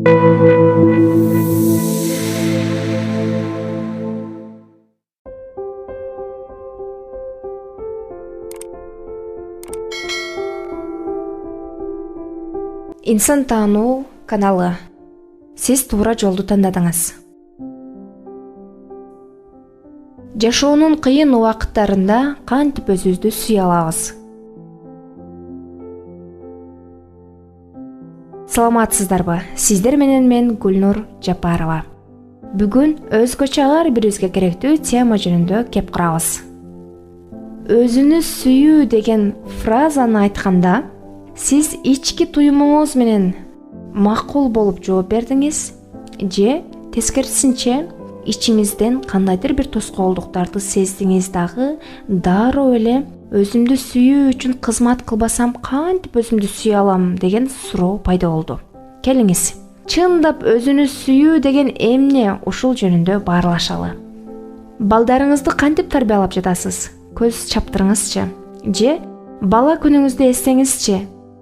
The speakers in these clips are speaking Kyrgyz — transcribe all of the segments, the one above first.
Инсан таануу каналы. Сиз туура жолду тандадыңыз. Жашоонун кыйын убакыттарында кантип өзүбүздү сүйө алабыз? Саламатсыздарбы? Сиздер менен мен Гүлнур Жапарова. Бүгүн өзгөчө ар бирибизге керектүү тема жөнүндө кеп курабыз. Өзүнү сүйүү деген фразаны айтканда сиз ички туюмуңуз менен макул болуп жооп бердиңиз же тескерисинче ичиңизден кандайдыр бир тоскоолдуктарды сездиңиз дагы дароо эле өзүмдү сүйүү үчүн кызмат кылбасам кантип өзүмдү сүйө алам деген суроо пайда болду. Келиңиз, чындап өзүнү сүйүү деген эмне, ушул жөнүндө баарлашалы. Балдарыңызды кантип тарбиялап жатасыз? Көз чаптырыңызчы. Же бала күнүңүздү эссеңизчи,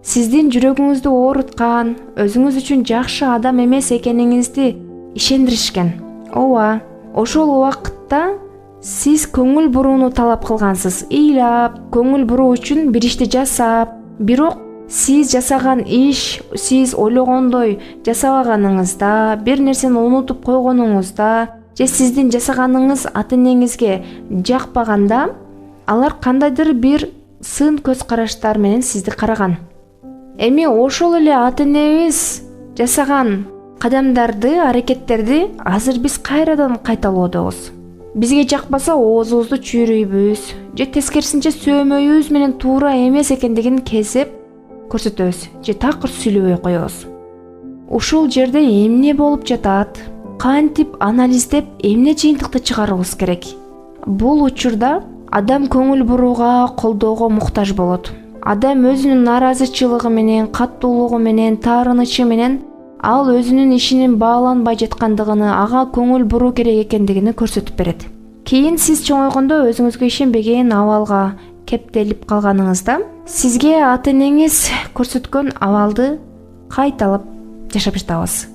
сиздин жүрөгүңүздү ооруткан, өзүңүз үчүн жакшы адам эмес экениңизди ишендиришкен. Ооба, ошол убакытта сиз көңүл бурууну талап кылгансыз. Ыйлап, көңүл буруу үчүн бир ишти жасап, бирок сиз жасаган иш, сиз ойлогондой жасабаганыңызда, бир нерсени унутуп койгонуңузда, же сиздин жасаганыңыз ата-энеңизге жакпаганда, алар кандайдыр бир сын көз караштар менен сизди караган. Эми ошол эле ата-энебиз жасаган кадамдарды, аракеттерди азыр биз кайрадан кайталоодобуз. Бизге жакпаса оозубузду чүйрөйбүз, же тескерисинче сөөмөйүбүз менен туура эмес экендигин кезеп көрсөтөбүз, же такыр сүйлөбөй коебуз. Ушул жерде эмне болуп жатат? Кантип анализдеп, эмне жыйынтыкты чыгарыбыз керек? Бул учурда адам көңүл бурууга, колдоого муктаж болот. Адам өзүнүн наразычылыгы менен, каттуулугу менен, таарынычы менен ал өзүнүн ишинин бааланбай жаткандыгын, ага көңүл буруу керек экендигин көрсөтүп берет. Кийин сиз чоңойгондо өзүңүзгө ишенбеген абалга кептелип калганыңызда, сизге ата-энеңиз көрсөткөн абалды кайталап жашап жатабыз.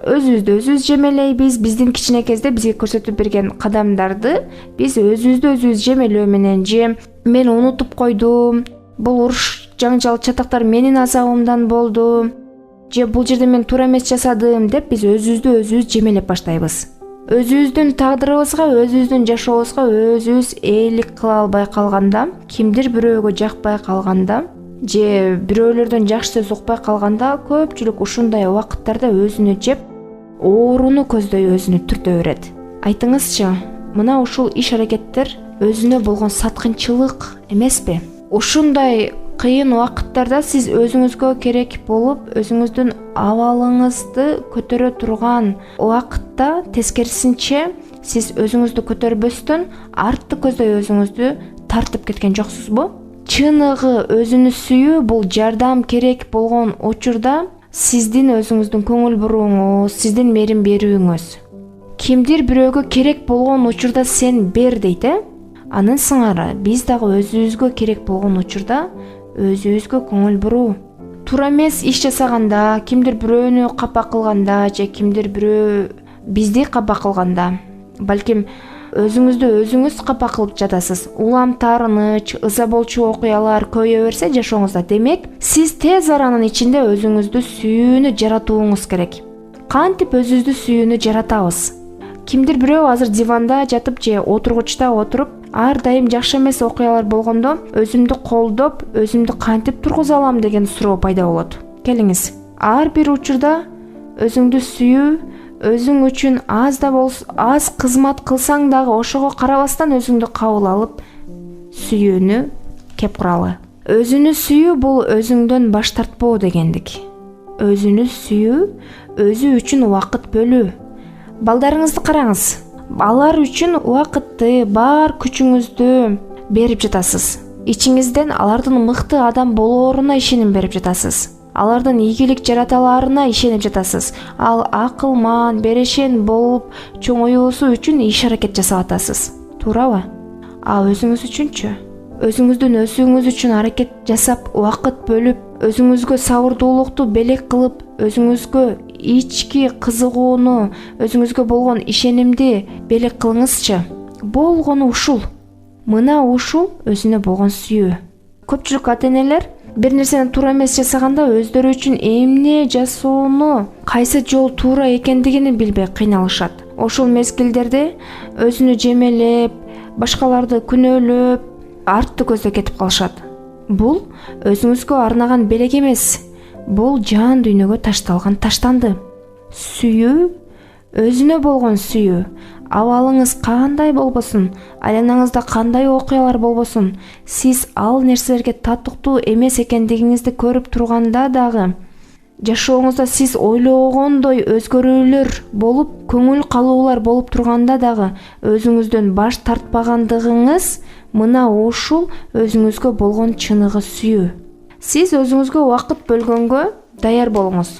Өзүбүздү өзүбүз жемелейбиз, биздин кичинекейде бизге көрсөтүп берген кадамдарды биз өзүбүздү өзүбүз жемелөө менен, же мен унутуп койдум, бул уруш жаңжал чатактар менин азабымдан болду, же бул жерде мен туура эмес жасадым деп биз өзүбүздү өзүбүз жемелеп баштайбыз. Өзүбүздүн тагдырыбызга, өзүбүздүн жашообузга өзүбүз ээлик кыла албай калганда, кимдир бирөөгө жакпай калганда, же бирөөлөрдөн жакшы сөз укпай калганда, көпчүлүк ушундай убакыттарда өзүнү жеп, ооруну көздөй өзүнү түртө берет. Айтыңызчы, мына ушул иш-аракеттер өзүнө болгон саткынчылык эмеспи? Ушундай кыйын убакыттарда сиз өзүңүзгө керек болуп, өзүңүздүн абалыңызды көтөрө турган убакытта тескерисинче сиз өзүңүздү көтөрбөстөн артты көздөй өзүңүздү тартып кеткен жоксузбу? Чыныгы өзүнү сүйүү бул жардам керек болгон учурда сиздин өзүңүздүн көңүл бурууңуз, сиздин мээрим берүүңүз. Кимдир бирөөгө керек болгон учурда сен бер дейт, Анын сыңары биз дагы өзүбүзгө керек болгон учурда өзүбүзгө көңүл буруу. Туура эмес иш жасаганда, кимдир бирөөнү капа кылганда, же кимдир бирөө бизди капа кылганда, балким өзүңүздү өзүңүз капа кылып жатасыз. Улам таарыныч, ыза болчу окуялар көбөйө берсе жашооңузда, демек сиз тез аранын ичинде өзүңүздү сүйүүнү жаратууңуз керек. Кантип өзүбүздү сүйүүнү жаратабыз? Кимдир бирөө азыр диванда жатып же отургучта отуруп, ар дайым жакшы эмес окуялар болгондо өзүмдү колдоп, өзүмдү кантип тургуза алам деген суроо пайда болот. Келиңиз, ар бир учурда өзүңдү сүйүү, өзүң үчүн аз да болсо аз кызмат кылсаң дагы ошого карабастан өзүңдү кабыл алып сүйүүнү кеп куралы. Өзүнү сүйүү бул өзүңдөн баш тартпоо дегендик. Өзүнү сүйүү, өзү үчүн убакыт бөлүү. Балдарыңызды караңыз. Алар үчүн убакытты, бар күчүңүздү берип жатасыз. Ичиңизден алардын мыкты адам болооруна ишеним берип жатасыз. Алардын ийгилик жараталарына ишенип жатасыз. Ал акылман, берешен болуп чоңоюусу үчүн иш-аракет жасап атасыз. Туурабы? А өзүңүз үчүнчү? Өзүңүздүн өсүүңүз үчүн аракет жасап, убакыт бөлүп, өзүңүзгө сабырдуулукту белек кылып, өзүңүзгө ички кызыгууну, өзүңүзгө болгон ишенимди белек кылыңызчы. Болгону ушул. Мына ушул өзүнө болгон сүйүү. Көпчүлүк ата-энелер бир нерсени туура эмес жасаганда өздөрү үчүн эмне жасоону, кайсы жол туура экендигин билбей кыйналышат. Ошол мезгилдерде өзүнү жемелеп, башкаларды күнөөлөп, артты көздөй кетип калышат. Бул өзүңүзгө арнаган белек эмес. Бул жан дүйнөгө ташталган таштанды. Сүйүү, өзүнө болгон сүйүү. Абалыңыз кандай болбосун, айланаңызда кандай окуялар болбосун, сиз ал нерселерге татыктуу эмес экендигиңизди көрүп турганда дагы, жашооңузда сиз ойлогондой өзгөрүүлөр болуп, көңүл калуулар болуп турганда дагы өзүңүздөн баш тартпагандыгыңыз мына ушул өзүңүзгө болгон чыныгы сүйүү. Сиз өзүңүзгө убакыт бөлгөнгө даяр болуңуз.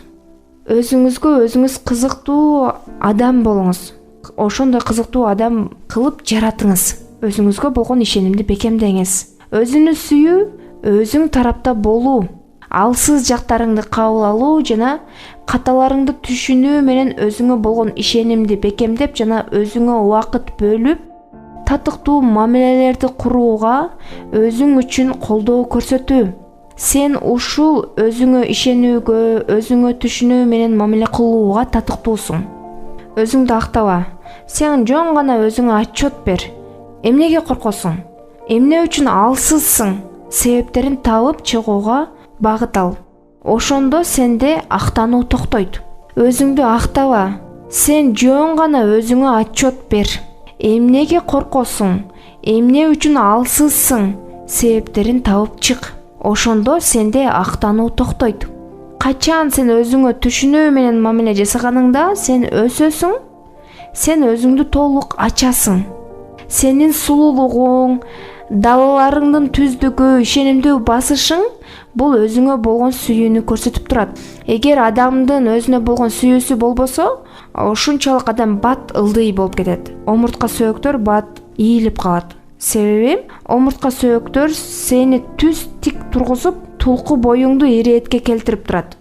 Өзүңүзгө өзүңүз кызыктуу адам болуңуз. Ошондой кызыктуу адам кылып жаратыңыз. Өзүңүзгө болгон ишенимди бекемдеңиз. Өзүнү сүйүү, өзүң тарапта болуу, алсыз жактарыңды кабыл алуу жана каталарыңды түшүнүү менен өзүңө болгон ишенимди бекемдеп жана өзүңө убакыт бөлүп, татыктуу мамилелерди курууга, өзүң үчүн колдоо көрсөтүү. Сен ушул өзүңө ишенүүгө, өзүңө түшүнүү менен мамиле кылууга татыктуусуң. Өзүңдү актаба. Сен жөн гана өзүңө отчет бер. Эмнеге коркосуң? Эмне үчүн алсызсың? Себептерин табып чыгууга багыт ал. Ошондо сенде актануу токтойт. Өзүңдү актаба. Сен жөн гана өзүңө отчет бер. Эмнеге коркосуң? Эмне үчүн алсызсың? Себептерин табып чык. Ошондо сенде актануу токтойт. Качан сен өзүңө түшүнүү менен мамиле жасаганыңда сен өсөсүң, сен өзүңдү толук ачасың. Сенин сулуулугуң, далаларыңдын түздүгү, ишенимдүү басышың бул өзүңө болгон сүйүүнү көрсөтүп турат. Эгер адамдын өзүнө болгон сүйүүсү болбосо, ушунчалык адам бат ылдый болуп кетет. Омуртка сөөктөр бат ийилип калат. Себеби омуртка сөөктөр сени түз тик тургузуп, тулку боюңду иретке келтирип турат.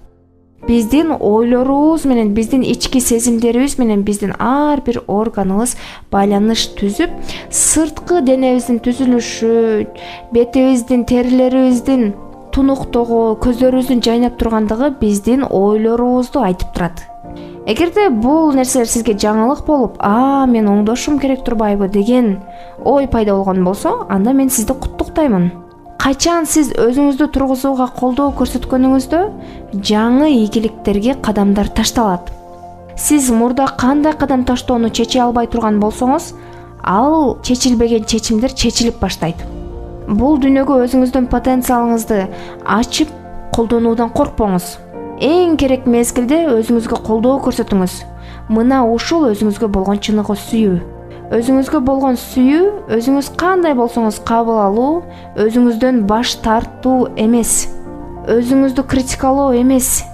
Биздин ойлорубуз менен, биздин ички сезимдерибиз менен биздин ар бир органыбыз байланыш түзүп, сырткы денебиздин түзүлүшү, бетибиздин, терилерибиздин тунуктугу, көздөрүбүздүн жайнап тургандыгы биздин ойлорубузду айтып турат. Эгерде бул нерселер сизге жаңылык болуп, мен оңдошум керек турбайбы деген ой пайда болгон болсо, анда мен сизди куттуктаймын. Качан сиз өзүңүздү тургузууга колдоо көрсөткөнүңүздө жаңы ийгиликтерге кадамдар ташталат. Сиз мурда кандай кадам таштоону чече албай турган болсоңуз, ал чечилбеген чечимдер чечилип баштайт. Бул дүйнөгө өзүңүздүн потенциалыңызды ачып, колдонуудан коркпоңуз. Эң керек мезгилде өзүңүзгө колдоо көрсөтүңүз. Мына ушул өзүңүзгө болгон чыныгы сүйүү. Өзүңүзгө болгон сүйүү, өзүңүз кандай болсоңуз кабыл алуу, өзүңүздөн баш тартуу эмес. Өзүңүздү критикалоо эмес.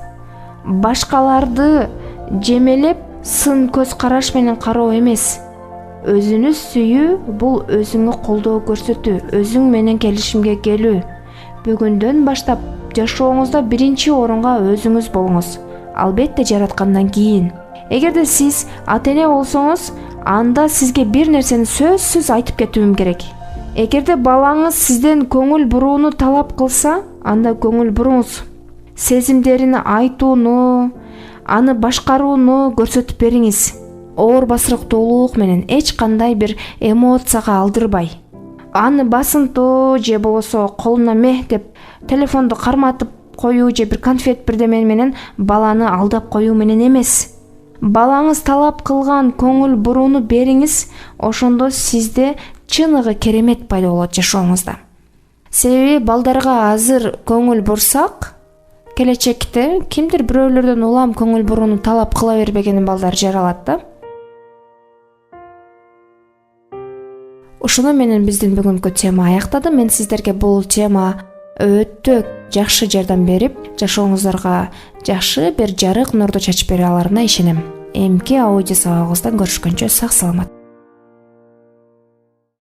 Башкаларды жемелеп, сын көз караш менен кароо эмес. Өзүнү сүйүү бул өзүңө колдоо көрсөтүү, өзүң менен келишимге келүү. Бүгүндөн баштап жашооңузда биринчи орунга өзүңүз болуңуз. Албетте жараткандан кийин. Эгерде сиз ата-эне болсоңуз, анда сизге бир нерсени сөзсүз айтып кетүүм керек. Эгерде балаңыз сизден көңүл бурууну талап кылса, анда көңүл буруңуз. Сезимдерин айтууну, аны башкарууну көрсөтүп бериңиз. Оор басырыктуулук менен эч кандай бир эмоцияга алдырбай. Аны басынтуу же болбосо колуна мeh деп телефонду карматып коюу же бир конфет бирдеме менен баланы алдап коюу менен эмес. Балаңыз талап кылган көңүл бурууну бериңиз, ошондо сизде чыныгы керемет пайда болот жашооңузда. Себеби балдарга азыр көңүл бурсак, келечекте кимдир бирөөлөрдөн улам көңүл бурууну талап кыла бербеген балдар жаралат да. Ушуну менен биздин бүгүнкү тема аяктады. Мен сиздерге бул тема өтө жакшы жардам берип, жашооңуздарга жакшы бир жарык нурду чачып бере аларына ишенем. Эмки аудио сабагыбыздан көрүшкөнчө сак саламат.